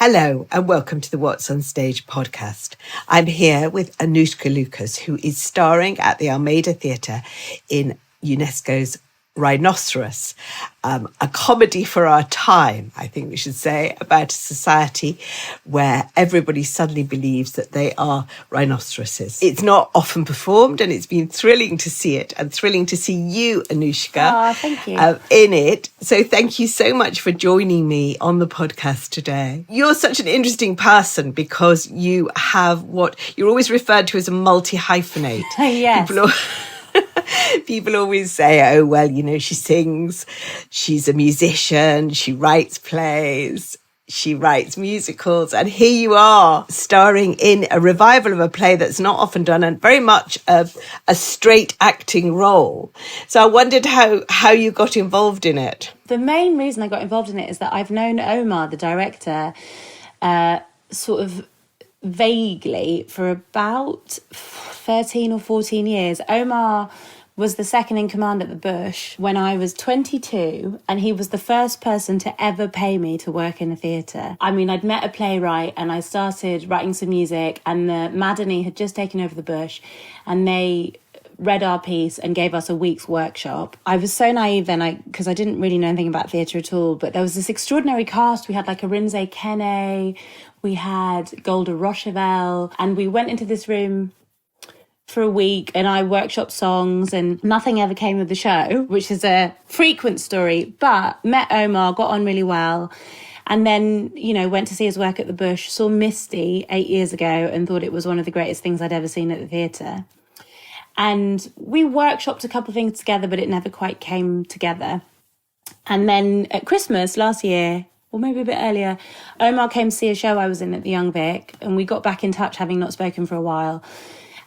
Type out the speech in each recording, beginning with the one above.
Hello and welcome to the WhatsOnStage Podcast. I'm here with Anoushka Lucas, who is starring at the Almeida Theatre in UNESCO's Rhinoceros, a comedy for our time, I think we should say, about a society where everybody suddenly believes that they are rhinoceroses. It's not often performed, and it's been thrilling to see it and thrilling to see you, Anoushka, thank you. In it. So thank you so much for joining me on the podcast today. You're such an interesting person because you have what you're always referred to as a multi-hyphenate. Yes. People always say, oh, well, you know, she sings, she's a musician, she writes plays, she writes musicals. And here you are starring in a revival of a play that's not often done and very much a straight acting role. So I wondered how you got involved in it. The main reason I got involved in it is that I've known Omar, the director, sort of vaguely for about 13 or 14 years. Omar was the second in command at the Bush when I was 22, and he was the first person to ever pay me to work in a theatre. I mean, I'd met a playwright and I started writing some music, and the Madani had just taken over the Bush, and they read our piece and gave us a week's workshop. I was so naive then, because I didn't really know anything about theatre at all, but there was this extraordinary cast. We had like Arinze Kene, we had Golda Rochevelle, and we went into this room for a week and I workshopped songs, and nothing ever came of the show, which is a frequent story, but met Omar, got on really well. And then, you know, went to see his work at the Bush, saw Misty 8 years ago and thought it was one of the greatest things I'd ever seen at the theatre. And we workshopped a couple of things together, but it never quite came together. And then at Christmas last year, or maybe a bit earlier, Omar came to see a show I was in at the Young Vic, and we got back in touch, having not spoken for a while.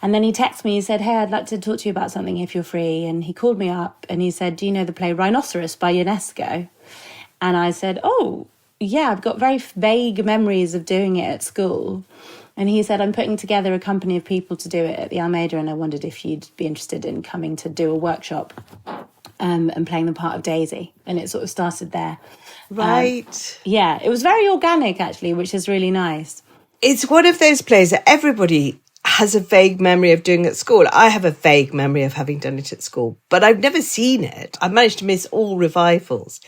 And then he texted me, he said, hey, I'd like to talk to you about something if you're free. And he called me up and he said, do you know the play Rhinoceros by UNESCO? And I said, oh, yeah, I've got very vague memories of doing it at school. And he said, I'm putting together a company of people to do it at the Almeida, and I wondered if you'd be interested in coming to do a workshop and playing the part of Daisy. And it sort of started there. Right. Yeah, it was very organic, actually, which is really nice. It's one of those plays that everybody has a vague memory of doing at school. I have a vague memory of having done it at school, but I've never seen it. I've managed to miss all revivals.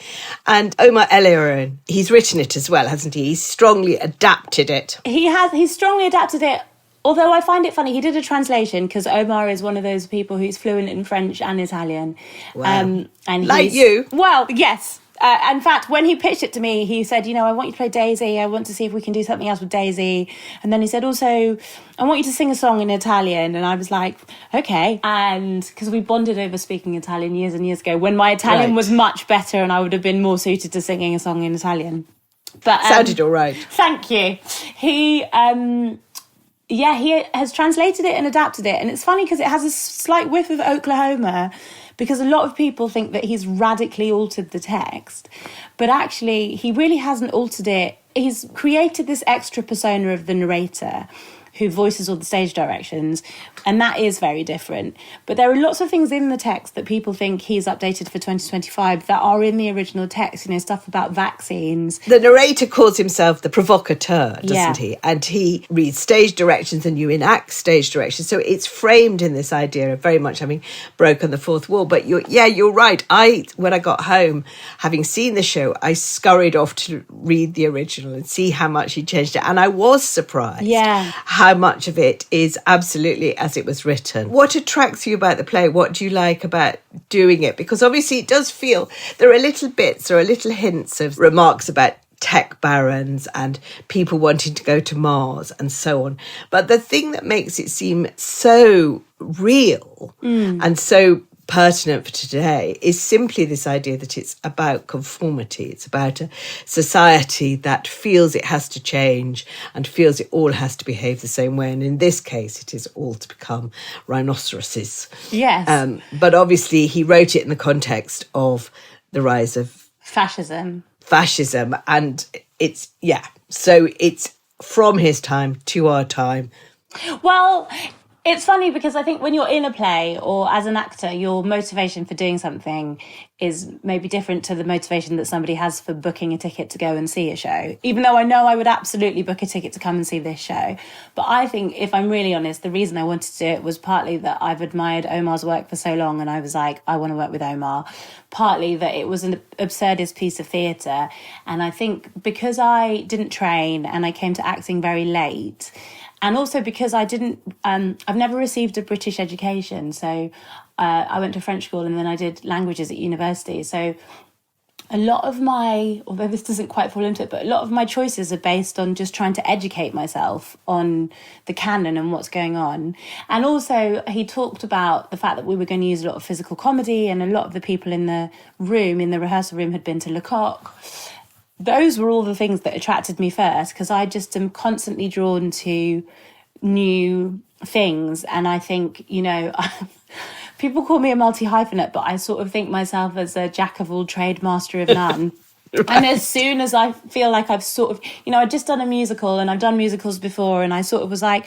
And Omar Eleoran, he's written it as well, hasn't he? He's strongly adapted it. He's strongly adapted it. Although I find it funny, he did a translation because Omar is one of those people who's fluent in French and Italian. Wow. And like you. Well, yes. In fact, when he pitched it to me, he said, you know, I want you to play Daisy. I want to see if we can do something else with Daisy. And then he said, also, I want you to sing a song in Italian. And I was like, okay. And because we bonded over speaking Italian years and years ago, when my Italian was much better and I would have been more suited to singing a song in Italian. But sounded all right. Thank you. He has translated it and adapted it. And it's funny because it has a slight whiff of Oklahoma, because a lot of people think that he's radically altered the text. But actually, he really hasn't altered it. He's created this extra persona of the narrator who voices all the stage directions, and that is very different. But there are lots of things in the text that people think he's updated for 2025 that are in the original text, you know, stuff about vaccines. The narrator calls himself the provocateur, doesn't he? And he reads stage directions and you enact stage directions. So it's framed in this idea of very much having broken the fourth wall. But you're right. When I got home, having seen the show, I scurried off to read the original and see how much he changed it. And I was surprised how much of it is absolutely as it was written. What attracts you about the play? What do you like about doing it? Because obviously it does feel there are little hints of remarks about tech barons and people wanting to go to Mars and so on. But the thing that makes it seem so real and so pertinent for today is simply this idea that it's about conformity. It's about a society that feels it has to change and feels it all has to behave the same way. And in this case, it is all to become rhinoceroses. Yes. But obviously, he wrote it in the context of the rise of fascism. And so it's from his time to our time. Well, It's funny because I think when you're in a play or as an actor, your motivation for doing something is maybe different to the motivation that somebody has for booking a ticket to go and see a show. Even though I know I would absolutely book a ticket to come and see this show. But I think, if I'm really honest, the reason I wanted to do it was partly that I've admired Omar's work for so long and I was like, I want to work with Omar. Partly that it was an absurdist piece of theatre. And I think because I didn't train and I came to acting very late, and also because I didn't, I've never received a British education. So I went to French school and then I did languages at university. So a lot of my, although this doesn't quite fall into it, but a lot of my choices are based on just trying to educate myself on the canon and what's going on. And also he talked about the fact that we were going to use a lot of physical comedy, and a lot of the people in the room, in the rehearsal room, had been to Lecoq. Those were all the things that attracted me first, because I just am constantly drawn to new things. And I think, you know, people call me a multi-hyphenate, but I sort of think myself as a jack of all trade, master of none. Right. And as soon as I feel like I've sort of, you know, I'd just done a musical and I've done musicals before, and I sort of was like,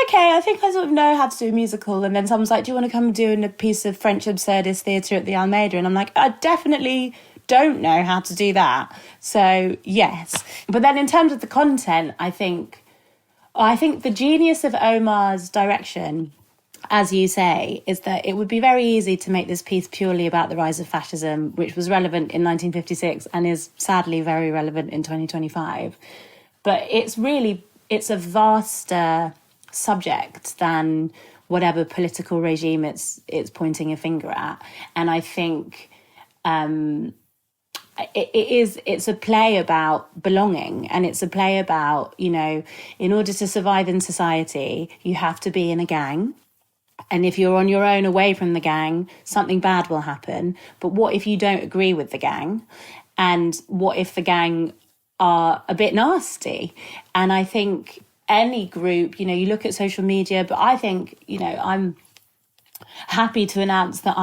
okay, I think I sort of know how to do a musical. And then someone's like, do you want to come and do a piece of French absurdist theatre at the Almeida? And I'm like, I definitely don't know how to do that. So yes. But then in terms of the content, I think the genius of Omar's direction, as you say, is that it would be very easy to make this piece purely about the rise of fascism, which was relevant in 1956 and is sadly very relevant in 2025. But it's a vaster subject than whatever political regime it's pointing a finger at. And I think it's a play about belonging, and it's a play about, you know, in order to survive in society, you have to be in a gang. And if you're on your own away from the gang, something bad will happen. But what if you don't agree with the gang? And what if the gang are a bit nasty? And I think any group, you know, you look at social media, but I think, you know, I'm happy to announce that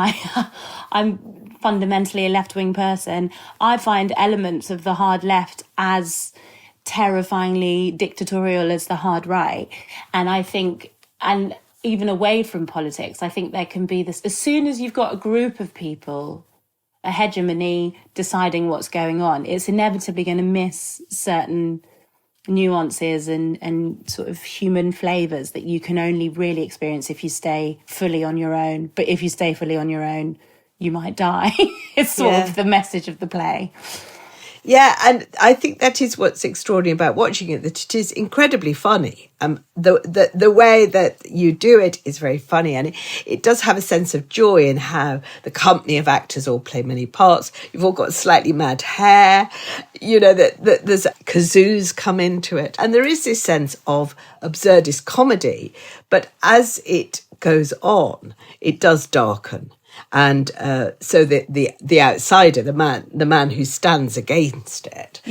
I'm fundamentally a left-wing person. I find elements of the hard left as terrifyingly dictatorial as the hard right. And I think, and even away from politics, I think there can be this, as soon as you've got a group of people, a hegemony deciding what's going on, it's inevitably going to miss certain nuances and sort of human flavours that you can only really experience if you stay fully on your own. But if you stay fully on your own, you might die. It's sort of the message of the play. Yeah, and I think that is what's extraordinary about watching it, that it is incredibly funny. The way that you do it is very funny, and it does have a sense of joy in how the company of actors all play many parts. You've all got slightly mad hair, you know, that there's kazoos come into it. And there is this sense of absurdist comedy, but as it goes on, it does darken. And so the outsider, the man who stands against it,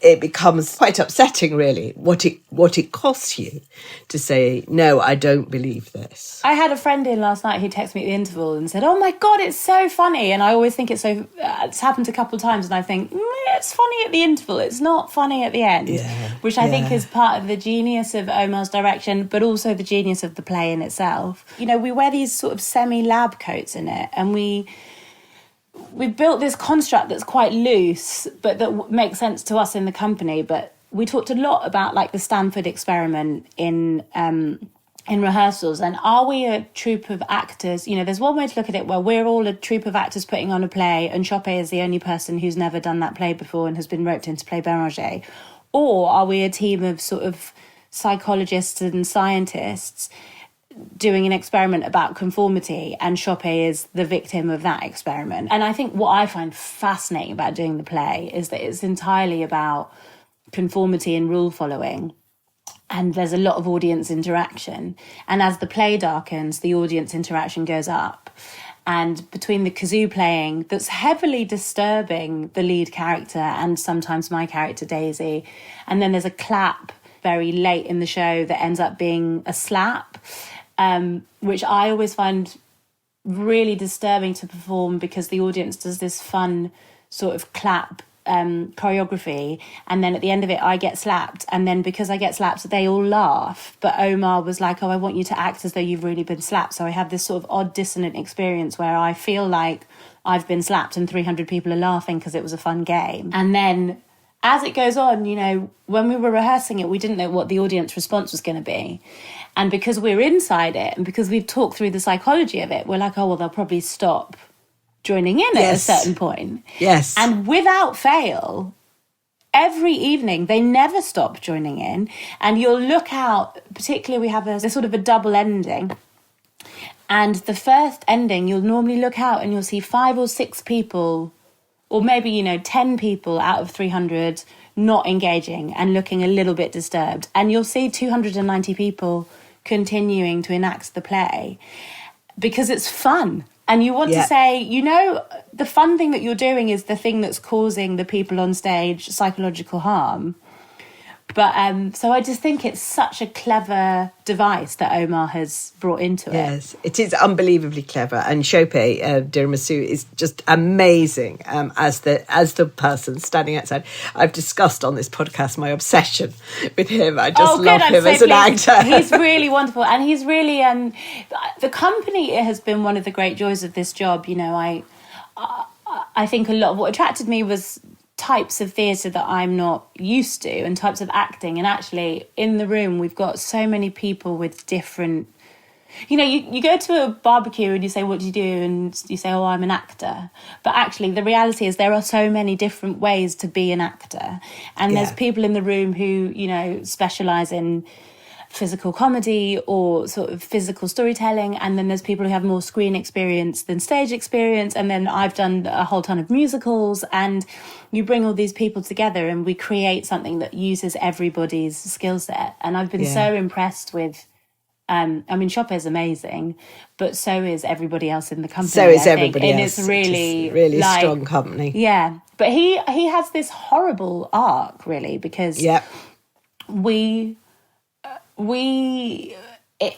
it becomes quite upsetting, really, what it costs you to say, no, I don't believe this. I had a friend in last night who texted me at the interval and said, oh my God, it's so funny. And I always think it's happened a couple of times, and I think, it's funny at the interval, it's not funny at the end, which I think is part of the genius of Omar's direction, but also the genius of the play in itself. You know, we wear these sort of semi-lab coats in it, and we've built this construct that's quite loose, but that makes sense to us in the company. But we talked a lot about, like, the Stamford experiment in rehearsals. And are we a troupe of actors? You know, there's one way to look at it where we're all a troupe of actors putting on a play, and Chopin is the only person who's never done that play before and has been roped in to play Béranger. Or are we a team of sort of psychologists and scientists doing an experiment about conformity, and Chopin is the victim of that experiment? And I think what I find fascinating about doing the play is that it's entirely about conformity and rule following, and there's a lot of audience interaction. And as the play darkens, the audience interaction goes up. And between the kazoo playing that's heavily disturbing the lead character and sometimes my character Daisy, and then there's a clap very late in the show that ends up being a slap, which I always find really disturbing to perform, because the audience does this fun sort of clap choreography, and then at the end of it I get slapped, and then because I get slapped they all laugh, but Omar was like, oh, I want you to act as though you've really been slapped. So I have this sort of odd dissonant experience where I feel like I've been slapped and 300 people are laughing because it was a fun game. And then as it goes on, you know, when we were rehearsing it, we didn't know what the audience response was going to be. And because we're inside it, and because we've talked through the psychology of it, we're like, oh, well, they'll probably stop joining in at a certain point. Yes. And without fail, every evening, they never stop joining in. And you'll look out, particularly we have a sort of a double ending. And the first ending, you'll normally look out and you'll see 5 or 6 people, or maybe, you know, 10 people out of 300 not engaging and looking a little bit disturbed. And you'll see 290 people continuing to enact the play because it's fun. And you want to say, you know, the fun thing that you're doing is the thing that's causing the people on stage psychological harm. But so I just think it's such a clever device that Omar has brought into it. Yes, it is unbelievably clever. And Chope Tiramisu is just amazing as the person standing outside. I've discussed on this podcast my obsession with him. I just love him as an actor. He's really wonderful. And he's really... the company has been one of the great joys of this job. You know, I think a lot of what attracted me was types of theatre that I'm not used to and types of acting. And actually in the room we've got so many people with different, you know, you go to a barbecue and you say, what do you do? And you say, oh, I'm an actor. But actually the reality is there are so many different ways to be an actor. And there's people in the room who, you know, specialise in physical comedy or sort of physical storytelling, and then there's people who have more screen experience than stage experience, and then I've done a whole ton of musicals, and you bring all these people together and we create something that uses everybody's skill set. And I've been so impressed with I mean, Chope is amazing, but so is everybody else in the company. So is everybody else. And it's really like, strong company. Yeah. But he has this horrible arc, really, because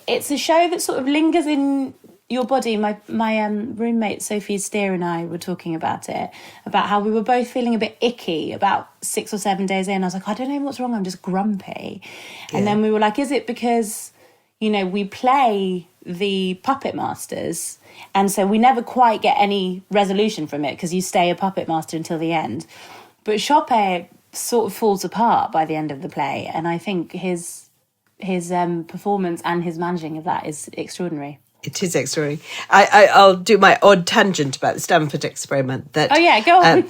it's a show that sort of lingers in your body. My roommate Sophie Steer and I were talking about it, about how we were both feeling a bit icky about 6 or 7 days in. I was like, I don't know what's wrong, I'm just grumpy. And then we were like, is it because, you know, we play the puppet masters and so we never quite get any resolution from it because you stay a puppet master until the end. But Chope sort of falls apart by the end of the play, and I think his performance and his managing of that is extraordinary. It is extraordinary. I'll do my odd tangent about the Stamford experiment. Go on.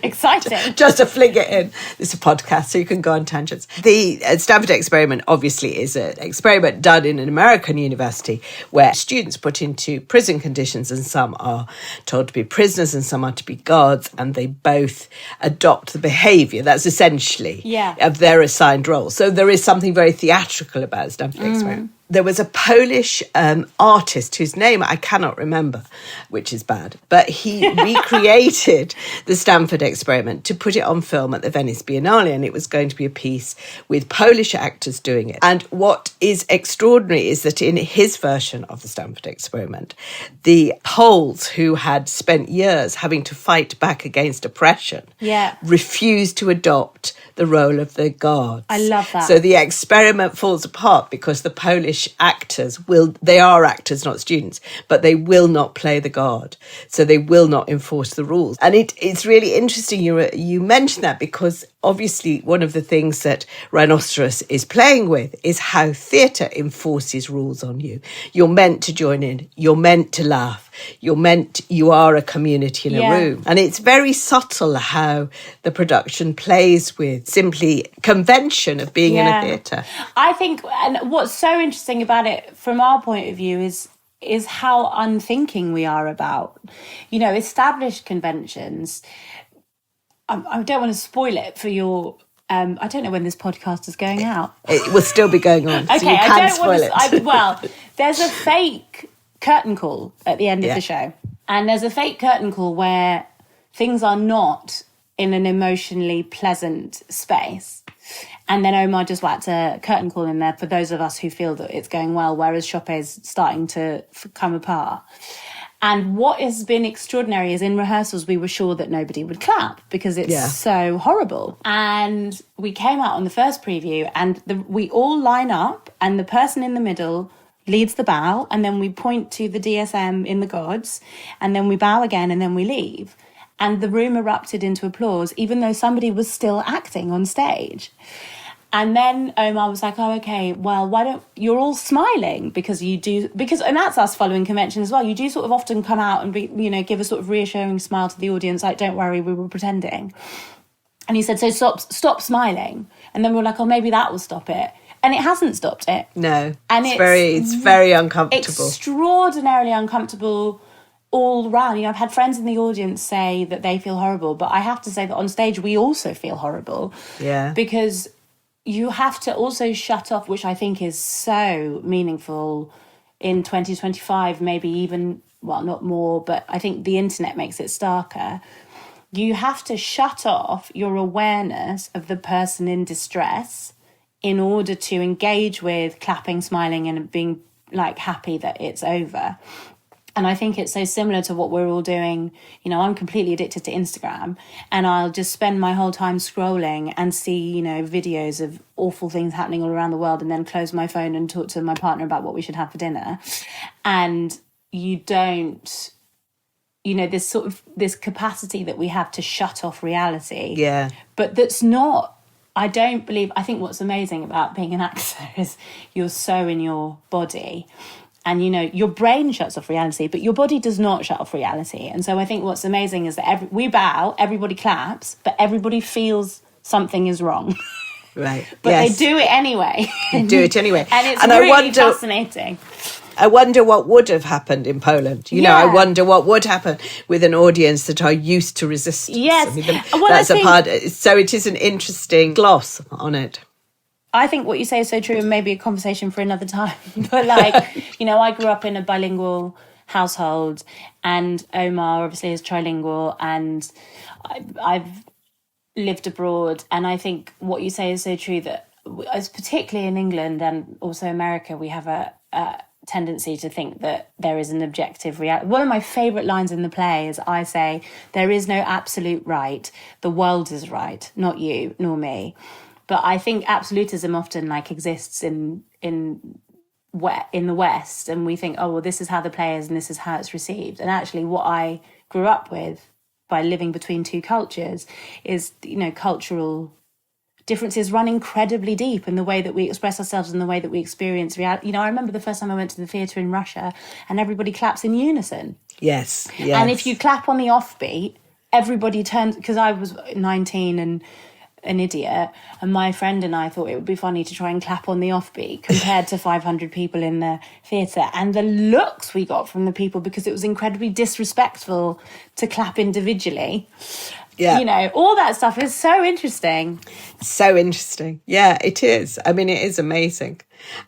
Exciting. Just to fling it in. It's a podcast, so you can go on tangents. The Stamford experiment obviously is an experiment done in an American university where students put into prison conditions, and some are told to be prisoners and some are to be guards, and they both adopt the behaviour. That's essentially of their assigned role. So there is something very theatrical about the Stamford experiment. There was a Polish artist whose name I cannot remember, which is bad, but he recreated the Stamford experiment to put it on film at the Venice Biennale, and it was going to be a piece with Polish actors doing it. And what is extraordinary is that in his version of the Stamford experiment, the Poles who had spent years having to fight back against oppression refused to adopt the role of the guards. I love that. So the experiment falls apart because the Polish actors they are actors, not students, but they will not play the guard. So they will not enforce the rules. And it's really interesting you mentioned that, because obviously one of the things that Rhinoceros is playing with is how theatre enforces rules on you. You're meant to join in. You're meant to laugh. You are a community in a room. And it's very subtle how the production plays with simply convention of being in a theatre. I think, and what's so interesting about it from our point of view is how unthinking we are about, you know, established conventions. I don't want to spoil it for your... I don't know when this podcast is going out. It will still be going on, okay, so you can spoil it. Well, there's a fake curtain call at the end of the show. And there's a fake curtain call where things are not in an emotionally pleasant space. And then Omar just whacked a curtain call in there for those of us who feel that it's going well, whereas Chope is starting to come apart. And what has been extraordinary is in rehearsals, we were sure that nobody would clap because it's so horrible. And we came out on the first preview and we all line up and the person in the middle leads the bow, and then we point to the DSM in the gods, and then we bow again, and then we leave. And the room erupted into applause, even though somebody was still acting on stage. And then Omar was like, oh, okay, well, why don't, you're all smiling because and that's us following convention as well. You do sort of often come out and give a sort of reassuring smile to the audience, like, don't worry, we were pretending. And he said, so stop smiling. And then we were like, oh, maybe that will stop it. And it hasn't stopped it. No. And it's very uncomfortable. Extraordinarily uncomfortable all round. I've had friends in the audience say that they feel horrible, but I have to say that on stage we also feel horrible. Yeah. Because you have to also shut off, which I think is so meaningful in 2025, maybe even, well, not more, but I think the internet makes it starker. You have to shut off your awareness of the person in distress in order to engage with clapping, smiling, and being like happy that it's over. And I think it's so similar to what we're all doing. I'm completely addicted to Instagram, and I'll just spend my whole time scrolling and see, videos of awful things happening all around the world, and then close my phone and talk to my partner about what we should have for dinner. And you don't, this capacity that we have to shut off reality. Yeah. But that's not, I think what's amazing about being an actor is you're so in your body. And, your brain shuts off reality, but your body does not shut off reality. And so I think what's amazing is that we bow, everybody claps, but everybody feels something is wrong. Right. But they do it anyway. And it's really fascinating. I wonder what would have happened in Poland. I wonder what would happen with an audience that are used to resistance. Yes. So it is an interesting gloss on it. I think what you say is so true, and maybe a conversation for another time. But I grew up in a bilingual household, and Omar obviously is trilingual, and I've lived abroad. And I think what you say is so true, that as particularly in England and also America, we have a tendency to think that there is an objective reality. One of my favourite lines in the play is I say, there is no absolute right. The world is right, not you nor me. But I think absolutism often exists in the West, and we think, oh, well, this is how the play is and this is how it's received. And actually what I grew up with by living between two cultures is, cultural differences run incredibly deep in the way that we express ourselves and the way that we experience reality. I remember the first time I went to the theatre in Russia and everybody claps in unison. Yes. And if you clap on the offbeat, everybody turns, because I was 19 and an idiot, and my friend and I thought it would be funny to try and clap on the offbeat compared to 500 people in the theatre, and the looks we got from the people, because it was incredibly disrespectful to clap individually. Yeah. All that stuff is so interesting. So interesting. Yeah, it is. I mean, it is amazing.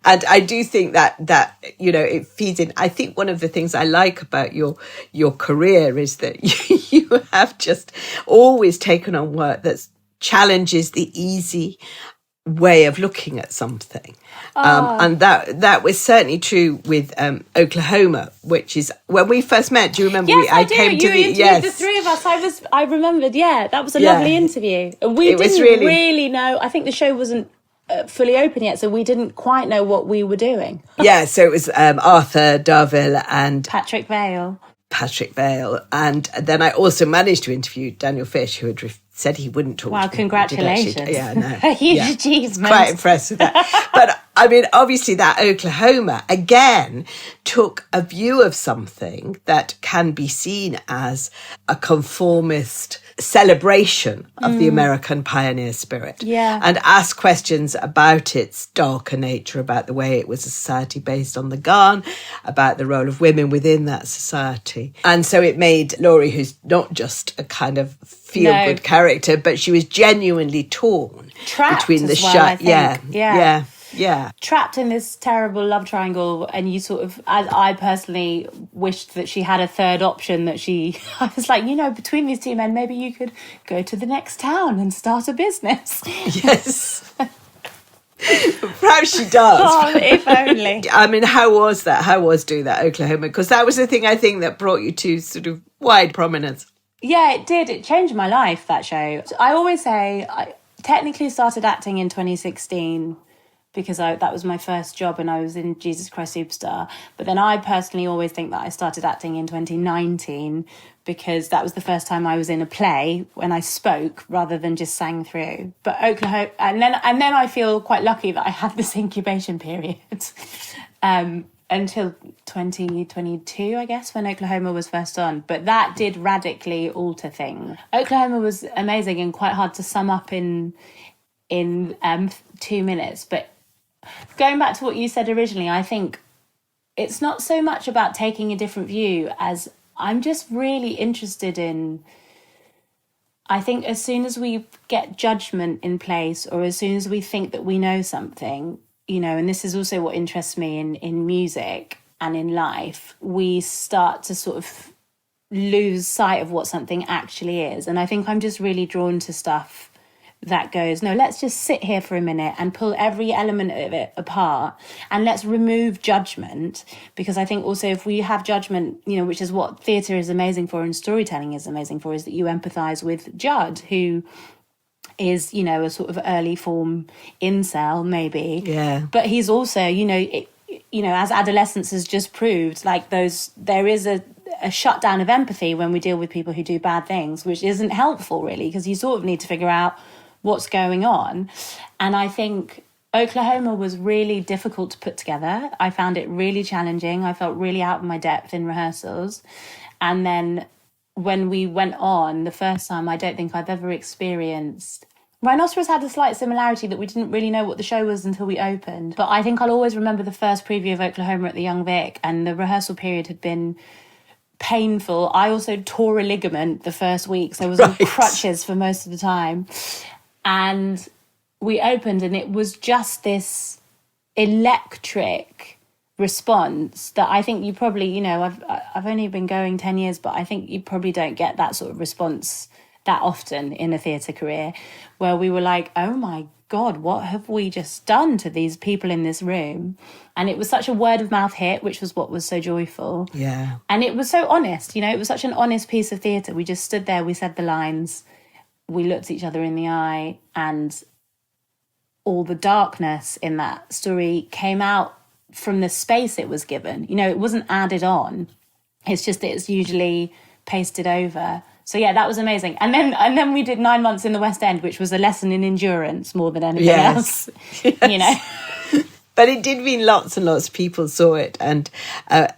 And I do think that it feeds in. I think one of the things I like about your career is that you have just always taken on work that challenges the easy way of looking at something. And that was certainly true with Oklahoma, which is when we first met. Do you remember? Yes, I do. You interviewed the three of us. I remembered. Yeah, that was a lovely interview. We didn't really know. I think the show wasn't fully open yet, so we didn't quite know what we were doing. Yeah, so it was Arthur Darvill and Patrick Vale. And then I also managed to interview Daniel Fish, who had said he wouldn't talk to me. Wow, congratulations. Yeah, no. A huge achievement. Quite impressed with that. But I mean, obviously that Oklahoma, again, took a view of something that can be seen as a conformist celebration of the American pioneer spirit. Yeah. And asked questions about its darker nature, about the way it was a society based on the gun, about the role of women within that society. And so it made Laurie, who's not just a kind of feel-good character, but she was genuinely torn between the shut. Yeah. Trapped in this terrible love triangle, and you sort of, as I personally wished that she had a third option, I was like, between these two men, maybe you could go to the next town and start a business. Yes. Now she does. Oh, if only. I mean, how was that? How was doing that Oklahoma? Because that was the thing I think that brought you to sort of wide prominence. Yeah, it did. It changed my life, that show. I always say I technically started acting in 2016 because that was my first job and I was in Jesus Christ Superstar. But then I personally always think that I started acting in 2019 because that was the first time I was in a play when I spoke rather than just sang through. But Oklahoma, and then I feel quite lucky that I had this incubation period. Until 2022, I guess, when Oklahoma was first on. But that did radically alter things. Oklahoma was amazing and quite hard to sum up in 2 minutes. But going back to what you said originally, I think it's not so much about taking a different view as I'm just really interested in... I think as soon as we get judgment in place or as soon as we think that we know something... and this is also what interests me in music and in life, we start to sort of lose sight of what something actually is. And I think I'm just really drawn to stuff that goes, no, let's just sit here for a minute and pull every element of it apart and let's remove judgment. Because I think also if we have judgment, which is what theatre is amazing for and storytelling is amazing for, is that you empathise with Judd, who... is, a sort of early form incel, maybe. Yeah. But he's also, as adolescence has just proved, there is a shutdown of empathy when we deal with people who do bad things, which isn't helpful, really, because you sort of need to figure out what's going on. And I think Oklahoma was really difficult to put together. I found it really challenging. I felt really out of my depth in rehearsals. And then when we went on the first time, I don't think I've ever experienced... Rhinoceros had a slight similarity that we didn't really know what the show was until we opened. But I think I'll always remember the first preview of Oklahoma at the Young Vic, and the rehearsal period had been painful. I also tore a ligament the first week, so I was on crutches for most of the time. And we opened, and it was just this electric response that I think you probably, I've only been going 10 years, but I think you probably don't get that sort of response that often in a theatre career, where we were like, oh my God, what have we just done to these people in this room? And it was such a word of mouth hit, which was what was so joyful. Yeah. And it was so honest, it was such an honest piece of theatre. We just stood there, we said the lines, we looked each other in the eye, and all the darkness in that story came out from the space it was given. It wasn't added on. It's just that it's usually pasted over. So yeah, that was amazing. And then we did 9 months in the West End, which was a lesson in endurance more than anything else. Yes. But it did mean lots and lots of people saw it and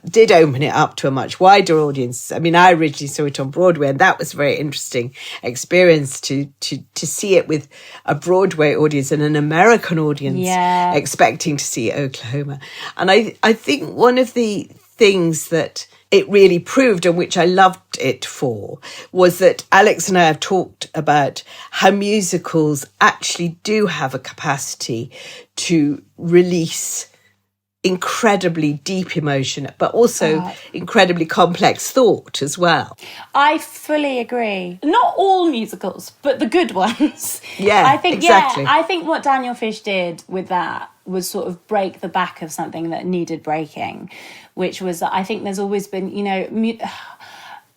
did open it up to a much wider audience. I mean, I originally saw it on Broadway, and that was a very interesting experience to see it with a Broadway audience and an American audience expecting to see Oklahoma. And I think one of the things that it really proved, and which I loved it for, was that Alex and I have talked about how musicals actually do have a capacity to release incredibly deep emotion, but also incredibly complex thought as well. I fully agree. Not all musicals, but the good ones. Yeah, I think, exactly. I think what Daniel Fish did with that was sort of break the back of something that needed breaking, which was, I think there's always been,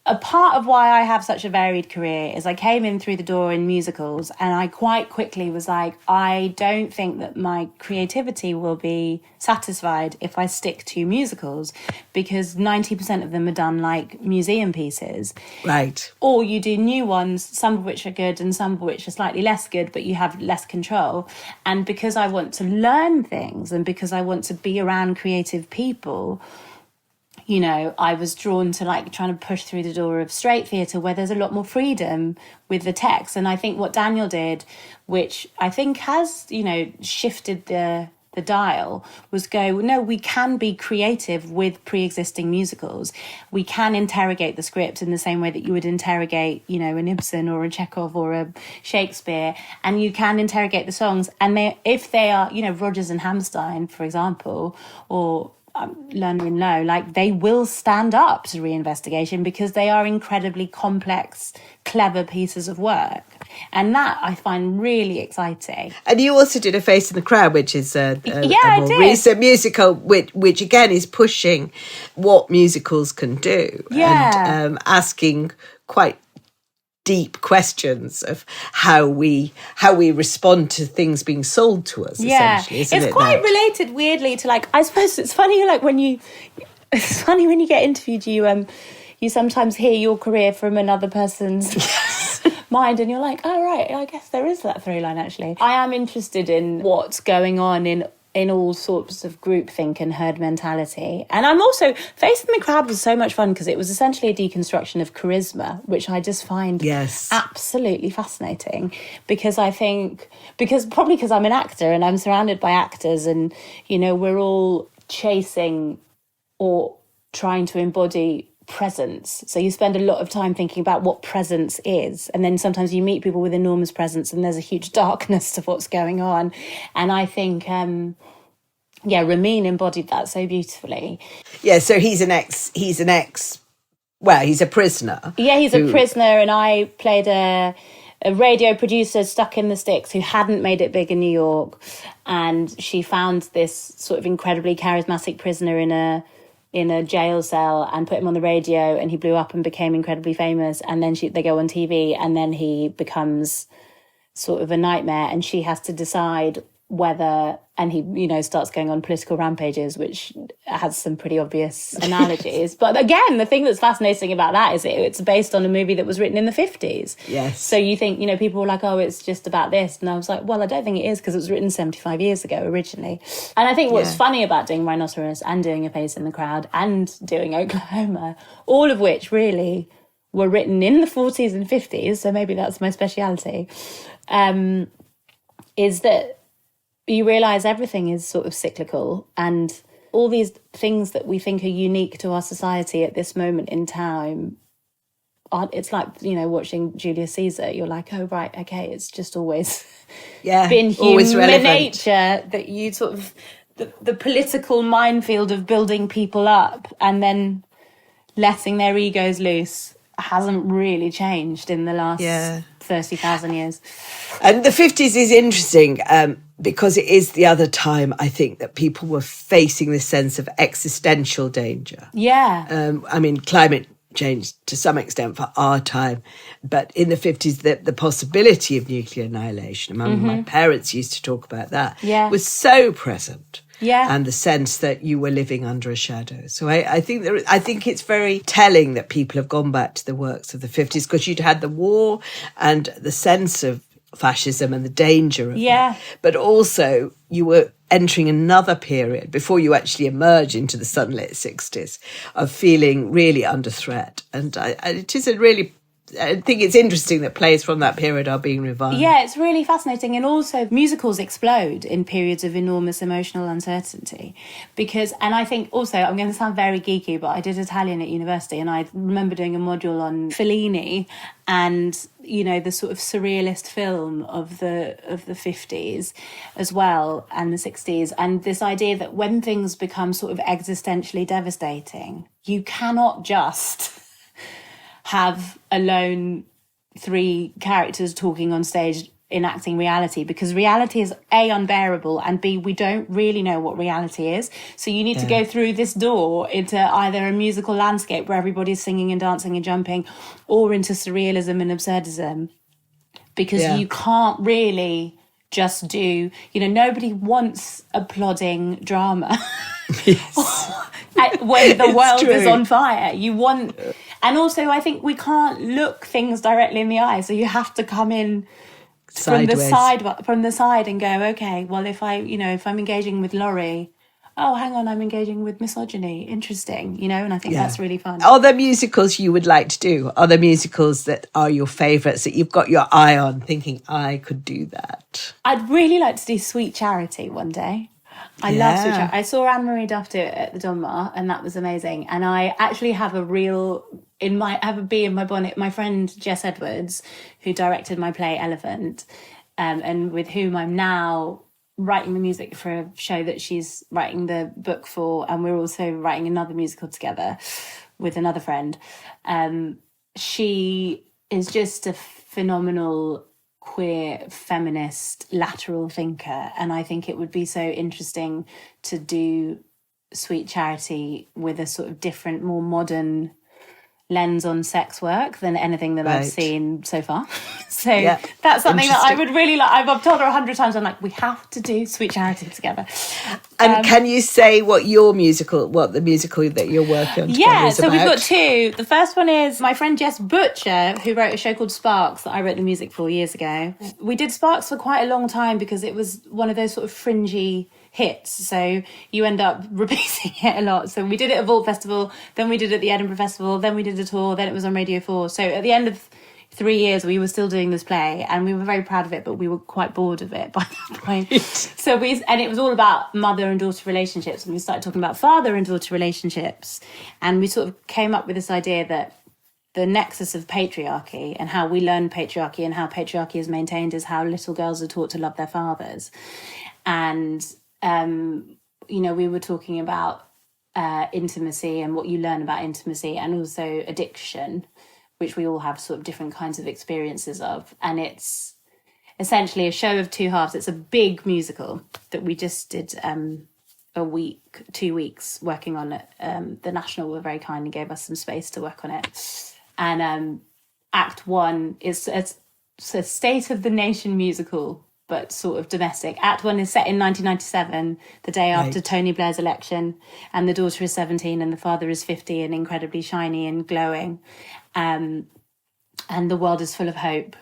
a part of why I have such a varied career is I came in through the door in musicals, and I quite quickly was like, I don't think that my creativity will be satisfied if I stick to musicals, because 90% of them are done like museum pieces. Right. Or you do new ones, some of which are good and some of which are slightly less good, but you have less control. And because I want to learn things and because I want to be around creative people, I was drawn to trying to push through the door of straight theatre, where there's a lot more freedom with the text. And I think what Daniel did, which I think has, shifted the dial, was go, no, we can be creative with pre-existing musicals. We can interrogate the script in the same way that you would interrogate, an Ibsen or a Chekhov or a Shakespeare. And you can interrogate the songs. And if they are, Rodgers and Hammerstein, for example, or learner in Low, like they will stand up to reinvestigation because they are incredibly complex, clever pieces of work. And that I find really exciting. And you also did A Face in the Crowd, which is a I more did. recent musical, which again is pushing what musicals can do. Yeah. And asking quite deep questions of how we respond to things being sold to us. Essentially, isn't it's it, quite that? related weirdly to, like, I suppose it's funny, like it's funny when you get interviewed, you sometimes hear your career from another person's mind, and you're like, oh right, I guess there is that through line. Actually, I am interested in what's going on in all sorts of groupthink and herd mentality. And I'm also, Face in the Crowd was so much fun because it was essentially a deconstruction of charisma, which I just find absolutely fascinating, because I think, probably because I'm an actor and I'm surrounded by actors, and, you know, we're all chasing or trying to embody presence. So you spend a lot of time thinking about what presence is, and then sometimes you meet people with enormous presence and there's a huge darkness to what's going on. And I think Ramin embodied that so beautifully. Yeah, so he's a prisoner. Yeah, he's a prisoner, and I played a radio producer stuck in the sticks who hadn't made it big in New York, and she found this sort of incredibly charismatic prisoner in a jail cell and put him on the radio, and he blew up and became incredibly famous. And then they go on TV, and then he becomes sort of a nightmare, and she has to decide whether, and he, you know, starts going on political rampages, which has some pretty obvious analogies. But again, the thing that's fascinating about that is it's based on a movie that was written in the 50s. Yes. So you think, you know, people were like, oh, it's just about this. And I was like, well, I don't think it is, because it was written 75 years ago originally. And I think what's funny about doing Rhinoceros and doing A Face in the Crowd and doing Oklahoma, all of which really were written in the 40s and 50s, so maybe that's my speciality, is that you realise everything is sort of cyclical, and all these things that we think are unique to our society at this moment in time, it's like, you know, watching Julius Caesar, you're like, oh, right, okay, it's just always been human nature that you sort of, the political minefield of building people up and then letting their egos loose hasn't really changed in the last 30,000 years. And the 50s is interesting because it is the other time, I think, that people were facing this sense of existential danger. Yeah. I mean, climate change to some extent for our time, but in the 50s, the possibility of nuclear annihilation, my parents used to talk about that, was so present. Yeah. And the sense that you were living under a shadow. So I think it's very telling that people have gone back to the works of the 50s, because you'd had the war and the sense of fascism and the danger of that. But also you were entering another period before you actually emerge into the sunlit 60s of feeling really under threat. And it is a really, I think it's interesting that plays from that period are being revived. Yeah, it's really fascinating. And also musicals explode in periods of enormous emotional uncertainty. And I think also, I'm going to sound very geeky, but I did Italian at university, and I remember doing a module on Fellini and, you know, the sort of surrealist film of the 50s as well, and the 60s. And this idea that when things become sort of existentially devastating, you cannot just have a lone 3 characters talking on stage enacting reality, because reality is A, unbearable, and B, we don't really know what reality is. So you need to go through this door into either a musical landscape where everybody's singing and dancing and jumping, or into surrealism and absurdism, because you can't really just do, you know, nobody wants a plodding drama. When the world is on fire. You want, and also I think we can't look things directly in the eye, so you have to come in Sideways. from the side and go, okay, well, if I'm engaging with Laurie, oh, hang on, I'm engaging with misogyny. Interesting, you know, and I think that's really fun. Are there musicals you would like to do? Are there musicals that are your favourites that you've got your eye on, thinking, I could do that? I'd really like to do Sweet Charity one day. I love Sweet Charity. I saw Anne-Marie Duff do it at the Donmar, and that was amazing. And I actually have a bee in my bonnet. My friend Jess Edwards, who directed my play Elephant, and with whom I'm now writing the music for a show that she's writing the book for, and we're also writing another musical together with another friend. She is just a phenomenal queer feminist lateral thinker, and I think it would be so interesting to do Sweet Charity with a sort of different, more modern lens on sex work than anything that I've seen so far. So that's something that I would really like. I've told her 100 times, I'm like, we have to do Sweet Charity together. And can you say what the musical that you're working on? Yeah, so we've got two. The first one is my friend Jess Butcher, who wrote a show called Sparks that I wrote the music for years ago. We did Sparks for quite a long time because it was one of those sort of fringy hits, so you end up repeating it a lot. So we did it at Vault Festival, then we did it at the Edinburgh Festival, then we did a tour, then it was on Radio 4. So at the end of 3 years we were still doing this play, and we were very proud of it, but we were quite bored of it by that point. And it was all about mother and daughter relationships, and we started talking about father and daughter relationships, and we sort of came up with this idea that the nexus of patriarchy and how we learn patriarchy and how patriarchy is maintained is how little girls are taught to love their fathers. And we were talking about intimacy and what you learn about intimacy, and also addiction, which we all have sort of different kinds of experiences of. And it's essentially a show of two halves. It's a big musical that we just did 2 weeks working on it. The National were very kind and gave us some space to work on it. And Act 1 is a state of the nation musical, but sort of domestic. Act 1 is set in 1997, the day after Tony Blair's election, and the daughter is 17 and the father is 50 and incredibly shiny and glowing. And the world is full of hope.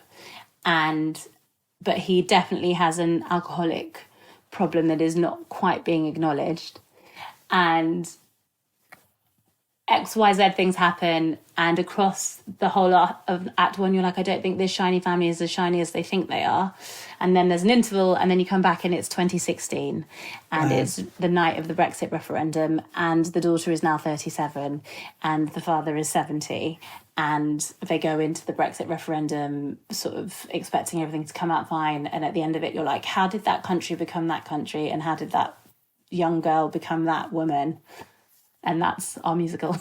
But he definitely has an alcoholic problem that is not quite being acknowledged. And XYZ things happen, and across the whole of Act 1 you're like, I don't think this shiny family is as shiny as they think they are. And then there's an interval, and then you come back and it's 2016, and it's the night of the Brexit referendum, and the daughter is now 37 and the father is 70, and they go into the Brexit referendum sort of expecting everything to come out fine, and at the end of it you're like, how did that country become that country, and how did that young girl become that woman? And that's our musical.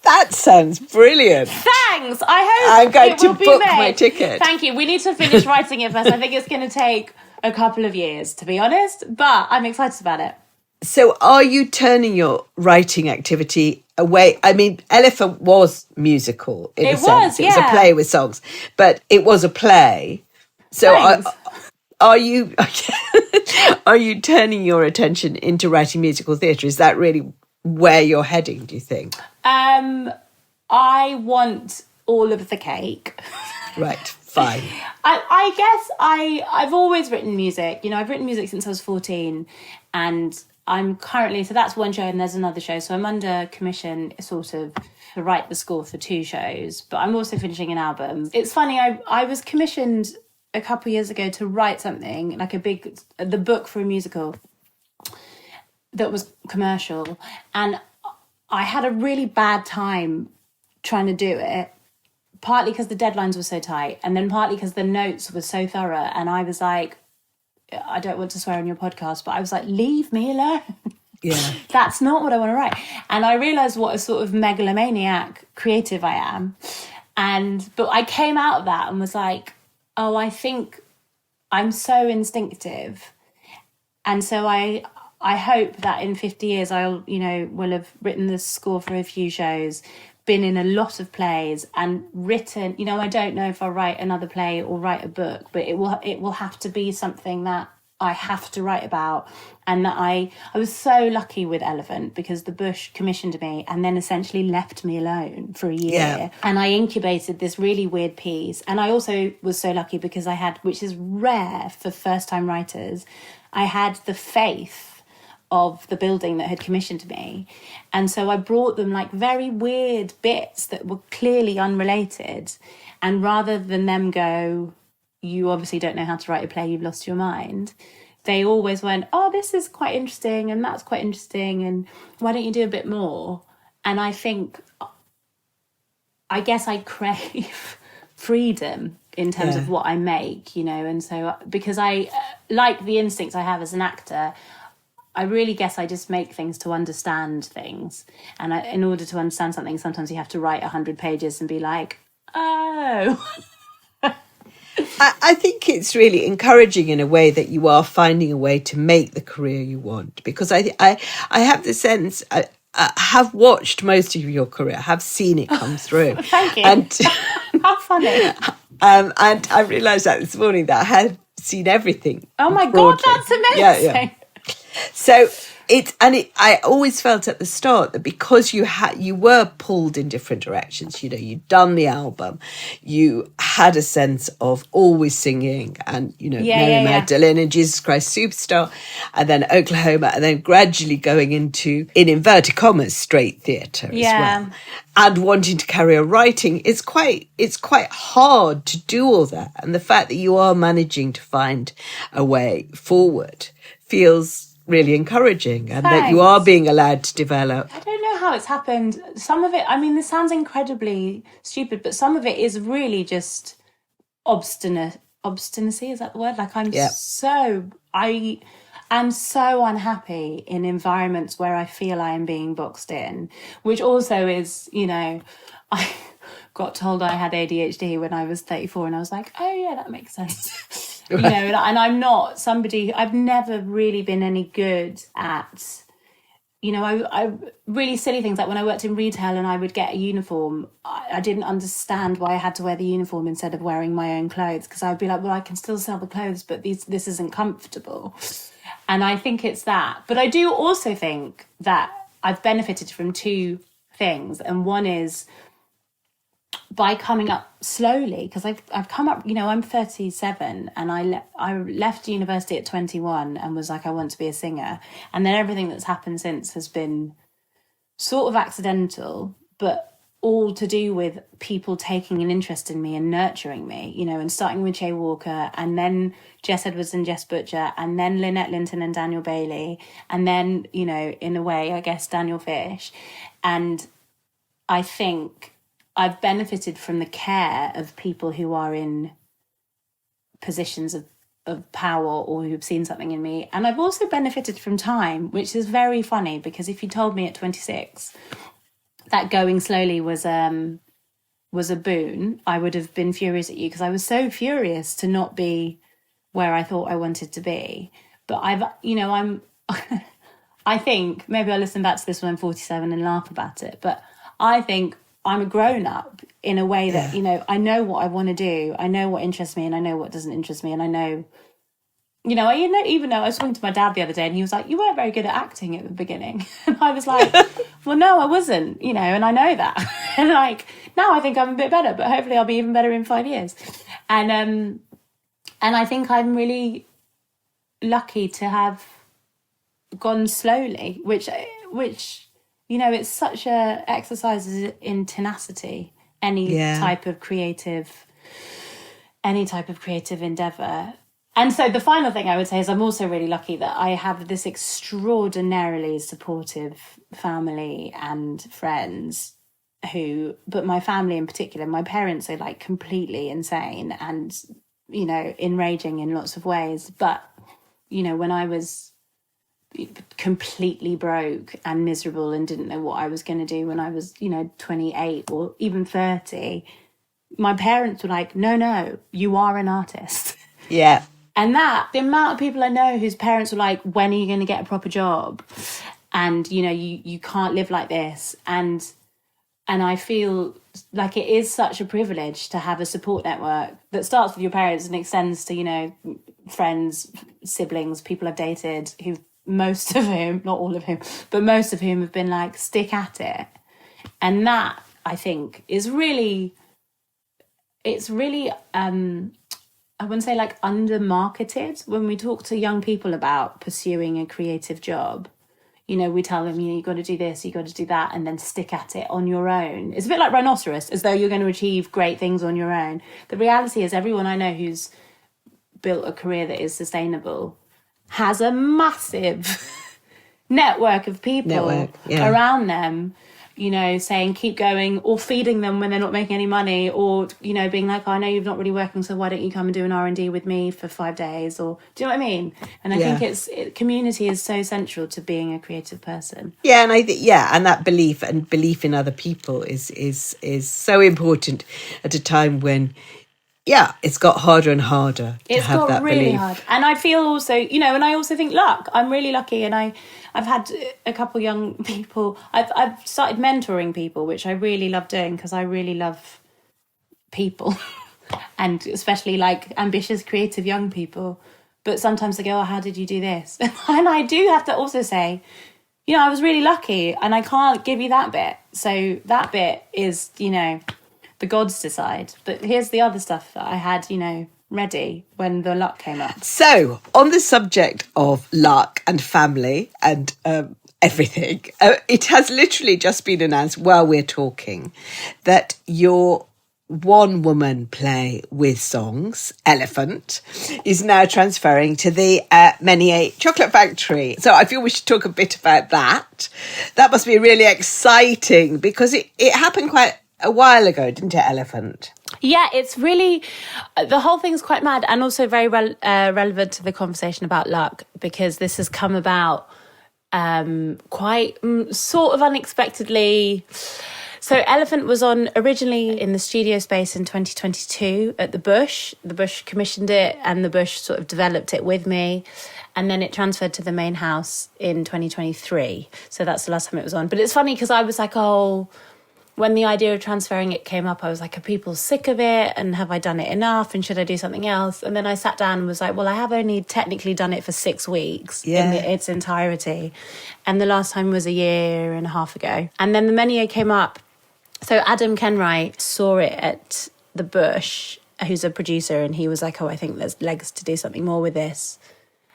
That sounds brilliant. Thanks. I hope I'm going it to will be book made. my ticket. Thank you. We need to finish writing it first. I think it's going to take a couple of years, to be honest, but I'm excited about it. So are you turning your writing activity away? I mean, Elephant was musical in a sense. It was a play with songs, but it was a play. So are you turning your attention into writing musical theatre? Is that really where you're heading, do you think? I want all of the cake. Right, fine. I guess I've always written music. I've written music since I was 14, and I'm currently, so that's one show and there's another show. So I'm under commission sort of to write the score for 2 shows, but I'm also finishing an album. It's funny, I was commissioned a couple of years ago to write something, like the book for a musical that was commercial. And I had a really bad time trying to do it, partly because the deadlines were so tight, and then partly because the notes were so thorough. And I was like, I don't want to swear on your podcast, but I was like, leave me alone. Yeah. That's not what I want to write. And I realised what a sort of megalomaniac creative I am. But I came out of that and was like, oh, I think I'm so instinctive. And so I hope that in 50 years I'll, will have written the score for a few shows, been in a lot of plays, and written, I don't know if I'll write another play or write a book, but it will have to be something that I have to write about. And that I was so lucky with Elephant, because the Bush commissioned me and then essentially left me alone for a year. Yeah. And I incubated this really weird piece. And I also was so lucky because I had, which is rare for first-time writers, I had the faith of the building that had commissioned me. And so I brought them like very weird bits that were clearly unrelated. And rather than them go, you obviously don't know how to write a play, you've lost your mind, they always went, oh, this is quite interesting and that's quite interesting, and why don't you do a bit more? And I guess I crave freedom in terms of what I make, you know. And so because I like the instincts I have as an actor, I really guess I just make things to understand things. And in order to understand something, sometimes you have to write 100 pages and be like, oh. I think it's really encouraging in a way that you are finding a way to make the career you want, because I have the sense I have watched most of your career, have seen it come through. Thank you. And how funny. And I realised that this morning, that I had seen everything. Oh my broadly. God, that's amazing. Yeah. So I always felt at the start that because you were pulled in different directions, you know, you'd done the album, you had a sense of always singing, and, you know, Mary Magdalene and Jesus Christ Superstar, and then Oklahoma, and then gradually going into, in inverted commas, straight theatre as well. And wanting to carry on writing, it's quite hard to do all that. And the fact that you are managing to find a way forward feels really encouraging, and that you are being allowed to develop. I don't know how it's happened. Some of it, I mean, this sounds incredibly stupid, but some of it is really just obstinacy, is that the word? Like I am so unhappy in environments where I feel I am being boxed in, which also is, you know, I got told I had ADHD when I was 34, and I was like, oh yeah, that makes sense. You know, and I'm not somebody, I've never really been any good at, you know, I really silly things, like when I worked in retail and I would get a uniform, I didn't understand why I had to wear the uniform instead of wearing my own clothes, because I'd be like, well, I can still sell the clothes, but this isn't comfortable. And I think it's that. But I do also think that I've benefited from two things, and one is by coming up slowly, because I've come up, you know, I'm 37, and I left university at 21 and was like, I want to be a singer. And then everything that's happened since has been sort of accidental, but all to do with people taking an interest in me and nurturing me, you know, and starting with Che Walker, and then Jess Edwards and Jess Butcher, and then Lynette Linton and Daniel Bailey, and then, you know, in a way, I guess, Daniel Fish. And I think I've benefited from the care of people who are in positions of power or who've seen something in me. And I've also benefited from time, which is very funny, because if you told me at 26 that going slowly was a boon, I would have been furious at you, because I was so furious to not be where I thought I wanted to be. But I think, maybe I'll listen back to this when I'm 47 and laugh about it, but I think I'm a grown-up in a way that, you know, I know what I want to do, I know what interests me, and I know what doesn't interest me, and I know, even though I was talking to my dad the other day, and he was like, you weren't very good at acting at the beginning. And I was like, well, no, I wasn't, you know, and I know that. And like, now I think I'm a bit better, but hopefully I'll be even better in 5 years. And I think I'm really lucky to have gone slowly, which you know, it's such a exercise in tenacity, any type of creative endeavor. And so the final thing I would say is I'm also really lucky that I have this extraordinarily supportive family and friends but my family in particular, my parents are like completely insane and, you know, enraging in lots of ways. But, you know, when I was completely broke and miserable and didn't know what I was going to do when I was, you know, 28 or even 30, my parents were like, no, you are an artist. Yeah. And the amount of people I know whose parents were like, when are you going to get a proper job? And, you know, you can't live like this. And I feel like it is such a privilege to have a support network that starts with your parents and extends to, you know, friends, siblings, people I've dated, most of whom, not all of whom, but most of whom have been like, stick at it. And that, I think, is really, it's really, I wouldn't say like under-marketed when we talk to young people about pursuing a creative job. You know, we tell them, you know, you got to do this, you got to do that, and then stick at it on your own. It's a bit like Rhinoceros, as though you're going to achieve great things on your own. The reality is everyone I know who's built a career that is sustainable has a massive network of people around them you know, saying keep going, or feeding them when they're not making any money, or, you know, being like, oh, I know you're not really working, so why don't you come and do an R&D with me for 5 days? Or do you know what I mean? And I think community is so central to being a creative person. Yeah, and I think and that belief in other people is so important at a time when it's got harder and harder to have that really belief. hard. And I feel also, you know, and I also think luck. I'm really lucky, and I've had a couple young people. I've started mentoring people, which I really love doing because I really love people, and especially like ambitious, creative young people. But sometimes they go, oh, how did you do this? And I do have to also say, you know, I was really lucky, and I can't give you that bit. So that bit is, you know, the gods decide. But here's the other stuff that I had, you know, ready when the luck came up. So, on the subject of luck and family and everything, it has literally just been announced while we're talking that your one-woman play with songs, Elephant, is now transferring to the Menier Chocolate Factory. So I feel we should talk a bit about that. That must be really exciting because it happened quite a while ago, didn't it, Elephant? Yeah, it's really, the whole thing's quite mad, and also very relevant to the conversation about luck, because this has come about quite sort of unexpectedly. So Elephant was on originally in the studio space in 2022 at the Bush. The Bush commissioned it, and the Bush sort of developed it with me. And then it transferred to the main house in 2023. So that's the last time it was on. But it's funny because I was like, when the idea of transferring it came up, I was like, are people sick of it? And have I done it enough? And should I do something else? And then I sat down and was like, well, I have only technically done it for 6 weeks in its entirety. And the last time was a year and a half ago. And then the Menier came up. So Adam Kenwright saw it at the Bush, who's a producer, and he was like, I think there's legs to do something more with this.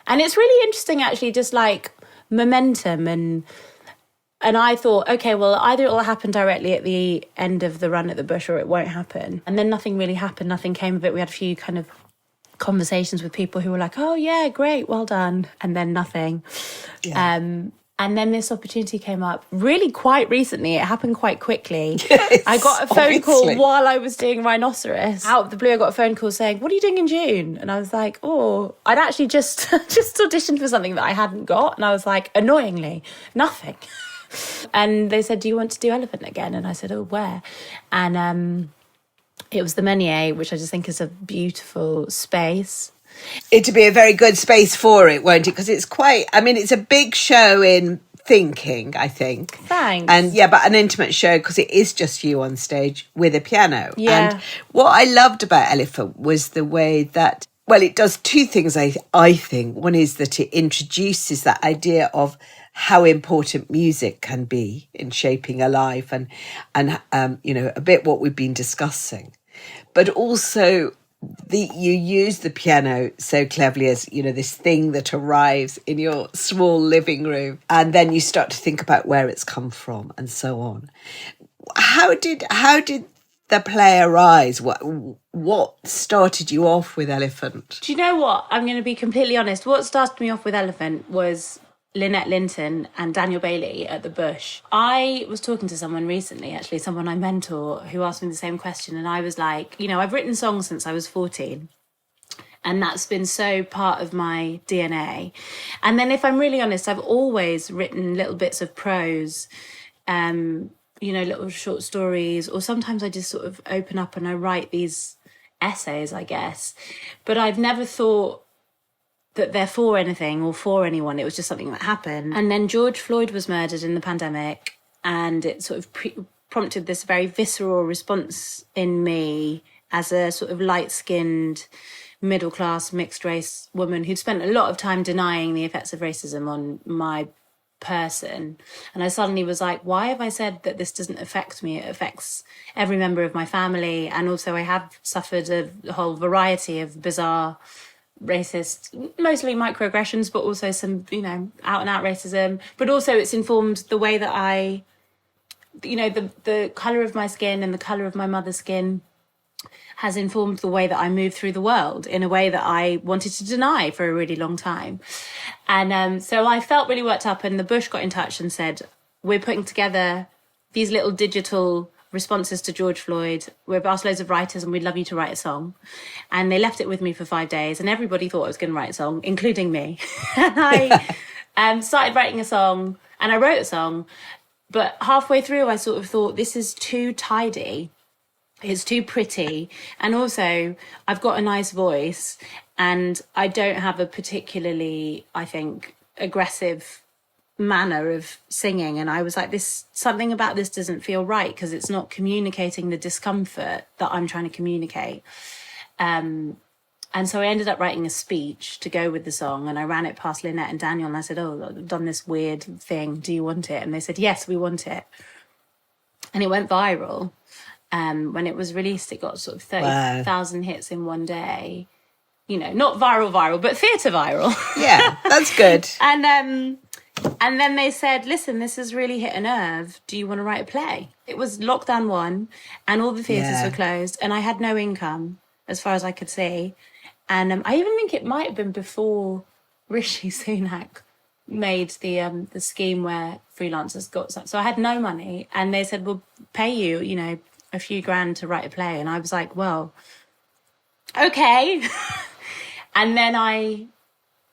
And it's really interesting, actually, just like momentum. And I thought, okay, well, either it will happen directly at the end of the run at the Bush or it won't happen. And then nothing really happened. Nothing came of it. We had a few kind of conversations with people who were like, oh, yeah, great, well done. And then nothing. Yeah. And then this opportunity came up really quite recently. It happened quite quickly. Yes, I got a phone call while I was doing Rhinoceros. Out of the blue, I got a phone call saying, what are you doing in June? And I was like, I'd actually just auditioned for something that I hadn't got. And I was like, annoyingly, nothing. And they said, do you want to do Elephant again? And I said, oh, where? And it was the Menier, which I just think is a beautiful space. It'd be a very good space for it, won't it? Because it's it's a big show in thinking, I think. Thanks. And but an intimate show because it is just you on stage with a piano. Yeah. And what I loved about Elephant was the way that, it does two things, I think. One is that it introduces that idea of how important music can be in shaping a life and a bit what we've been discussing. But also you use the piano so cleverly as, this thing that arrives in your small living room, and then you start to think about where it's come from and so on. How did the play arise? What started you off with Elephant? Do you know what? I'm going to be completely honest. What started me off with Elephant was Lynette Linton and Daniel Bailey at the Bush. I was talking to someone recently, actually, someone I mentor, who asked me the same question. And I was like, I've written songs since I was 14. And that's been so part of my DNA. And then if I'm really honest, I've always written little bits of prose, little short stories, or sometimes I just sort of open up and I write these essays, I guess. But I've never thought that they're for anything or for anyone. It was just something that happened. And then George Floyd was murdered in the pandemic, and it sort of prompted this very visceral response in me as a sort of light-skinned, middle-class, mixed-race woman who'd spent a lot of time denying the effects of racism on my person. And I suddenly was like, why have I said that this doesn't affect me? It affects every member of my family. And also I have suffered a whole variety of bizarre racist, mostly microaggressions, but also some, out and out racism. But also it's informed the way that I, the colour of my skin and the colour of my mother's skin has informed the way that I move through the world in a way that I wanted to deny for a really long time. And so I felt really worked up, and the Bush got in touch and said, we're putting together these little digital responses to George Floyd. We've asked loads of writers and we'd love you to write a song. And they left it with me for 5 days and everybody thought I was going to write a song, including me. And I started writing a song and I wrote a song. But halfway through, I sort of thought, this is too tidy. It's too pretty. And also, I've got a nice voice and I don't have a particularly, I think, aggressive manner of singing. And I was like, something about this doesn't feel right because it's not communicating the discomfort that I'm trying to communicate. And so I ended up writing a speech to go with the song, and I ran it past Lynette and Daniel, and I said, I've done this weird thing. Do you want it? And they said, yes, we want it. And it went viral. When it was released, it got sort of 30,000 hits in one day. Not viral, but theatre viral. Yeah, that's good. And then they said, listen, this has really hit a nerve. Do you want to write a play? It was lockdown 1 and all the theatres were closed and I had no income as far as I could see. And I even think it might have been before Rishi Sunak made the scheme where freelancers got some. So I had no money and they said, we'll pay you, a few grand to write a play. And I was like, well, okay. And then I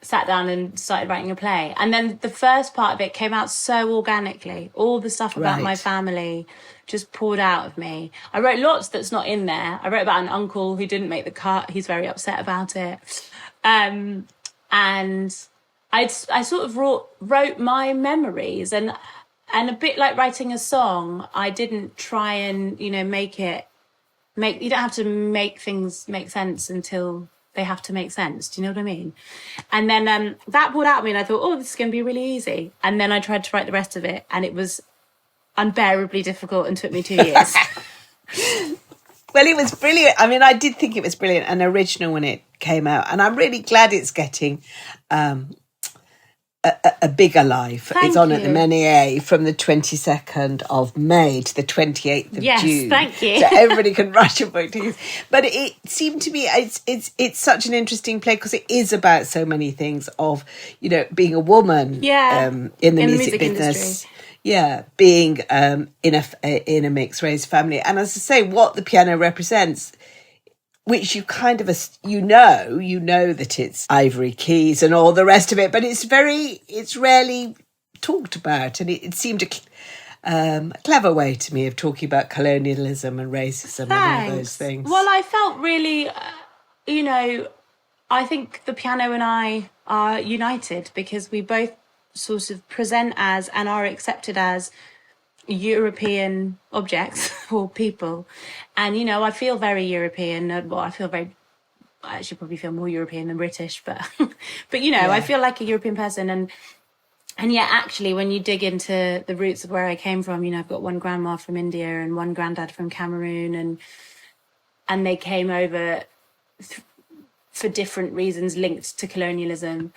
sat down and started writing a play. And then the first part of it came out so organically. All the stuff about my family just poured out of me. I wrote lots that's not in there. I wrote about an uncle who didn't make the cut. He's very upset about it. And I sort of wrote my memories. And a bit like writing a song, I didn't try and, you don't have to make things make sense until they have to make sense. Do you know what I mean? And then that brought out me and I thought, this is going to be really easy. And then I tried to write the rest of it and it was unbearably difficult and took me 2 years. Well, it was brilliant. I mean, I did think it was brilliant and original when it came out. And I'm really glad it's getting a bigger life. It's on at the Menier from the 22nd of May to the 28th of June. Yes, thank you. So everybody can rush a book to use. But it seemed to me it's such an interesting play because it is about so many things of, being a woman in the music business. Industry. Yeah, being in a mixed race family. And as I say, what the piano represents, which you kind of, you know that it's ivory keys and all the rest of it, but it's rarely talked about. And it seemed a clever way to me of talking about colonialism and racism and all those things. Well, I felt really, I think the piano and I are united because we both sort of present as and are accepted as European objects or people. And, I feel very European. I actually probably feel more European than British, but, I feel like a European person. And yet actually when you dig into the roots of where I came from, I've got one grandma from India and one granddad from Cameroon and they came over for different reasons linked to colonialism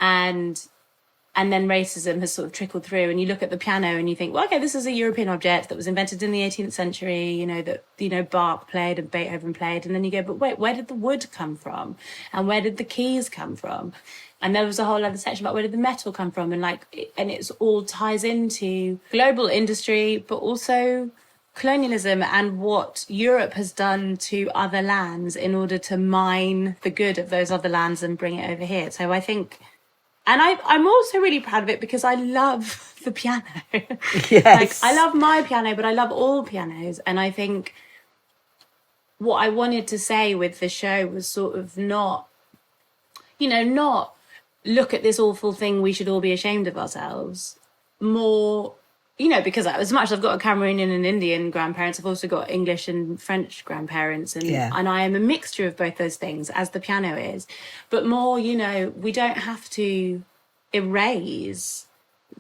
and then racism has sort of trickled through and you look at the piano and you think, well, okay, this is a European object that was invented in the 18th century, that, Bach played and Beethoven played. And then you go, but wait, where did the wood come from? And where did the keys come from? And there was a whole other section about where did the metal come from? And it's all ties into global industry, but also colonialism and what Europe has done to other lands in order to mine the good of those other lands and bring it over here. So I think... And I'm also really proud of it because I love the piano. Yes. I love my piano, but I love all pianos. And I think what I wanted to say with the show was sort of not look at this awful thing, we should all be ashamed of ourselves. More, because as much as I've got a Cameroonian and Indian grandparents, I've also got English and French grandparents. And I am a mixture of both those things, as the piano is. But more, we don't have to erase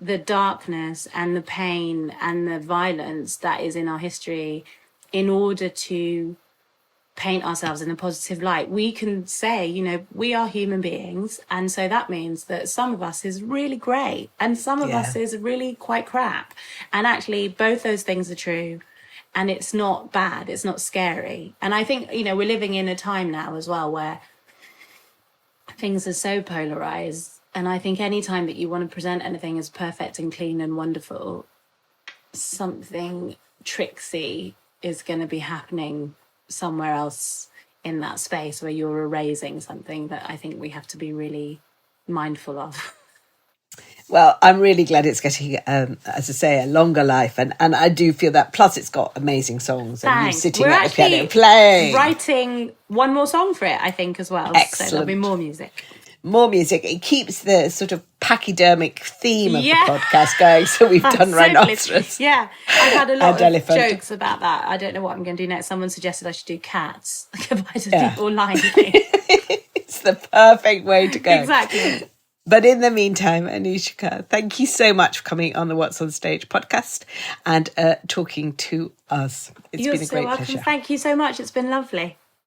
the darkness and the pain and the violence that is in our history in order to paint ourselves in a positive light. We can say, we are human beings. And so that means that some of us is really great and some of us is really quite crap. And actually both those things are true. And it's not bad. It's not scary. And I think, we're living in a time now as well where things are so polarized. And I think any time that you want to present anything as perfect and clean and wonderful, something tricksy is going to be happening somewhere else in that space where you're erasing something that I think we have to be really mindful of. Well, I'm really glad it's getting, as I say, a longer life. And I do feel that. Plus, it's got amazing songs. And you sitting We're at the piano actually playing. writing one more song for it, I think, as well. Excellent. So there'll be more music. More music. It keeps the sort of pachydermic theme of the podcast going. So we've done Rhinoceros. Yeah, I've had a lot of elephant. jokes about that. I don't know what I'm going to do next. Someone suggested I should do cats. Goodbye to people line thing. It's the perfect way to go. Exactly. But in the meantime, Anoushka, thank you so much for coming on the What's on Stage podcast and talking to us. It's been a great pleasure. Thank you so much. It's been lovely.